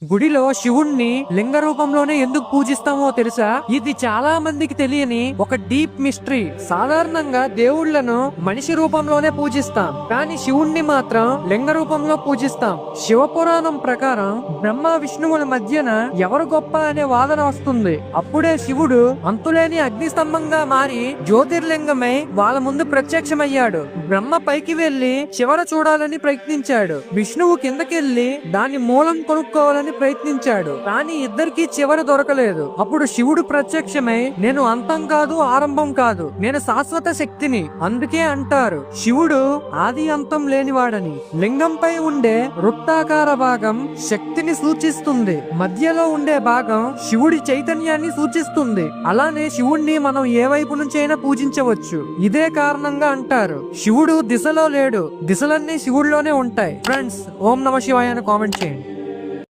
గుడిలో శివుణ్ణి లింగ రూపంలోనే ఎందుకు పూజిస్తామో తెలుసా? ఇది చాలా మందికి తెలియని ఒక డీప్ మిస్టరీ. సాధారణంగా దేవుళ్లను మనిషి రూపంలోనే పూజిస్తాం, కానీ శివుణ్ణి మాత్రం లింగ రూపంలో పూజిస్తాం. శివపురాణం ప్రకారం బ్రహ్మ విష్ణువుల మధ్యన ఎవరు గొప్ప అనే వాదన వస్తుంది. అప్పుడే శివుడు అంతులేని అగ్నిస్తంభంగా మారి జ్యోతిర్లింగమై వాళ్ళ ముందు ప్రత్యక్షమయ్యాడు. బ్రహ్మ పైకి వెళ్లి చివర చూడాలని ప్రయత్నించాడు. విష్ణువు కిందకెళ్లి దాని మూలం కొనుక్కోవాలని ప్రయత్నించాడు, కానీ ఇద్దరికి చివర దొరకలేదు. అప్పుడు శివుడు ప్రత్యక్షమై, నేను అంతం కాదు, ఆరంభం కాదు, నేను శాశ్వత శక్తిని. అందుకే అంటారు శివుడు ఆది అంతం లేనివాడని. లింగంపై ఉండే వృత్తాకార భాగం శక్తిని సూచిస్తుంది, మధ్యలో ఉండే భాగం శివుడి చైతన్యాన్ని సూచిస్తుంది. అలానే శివుణ్ణి మనం ఏ వైపు నుంచైనా పూజించవచ్చు. ఇదే కారణంగా అంటారు శివుడు దిశలో లేడు, దిశలన్నీ శివుడిలోనే ఉంటాయి. ఫ్రెండ్స్, ఓం నమ శివాయ అని కామెంట్ చేయండి.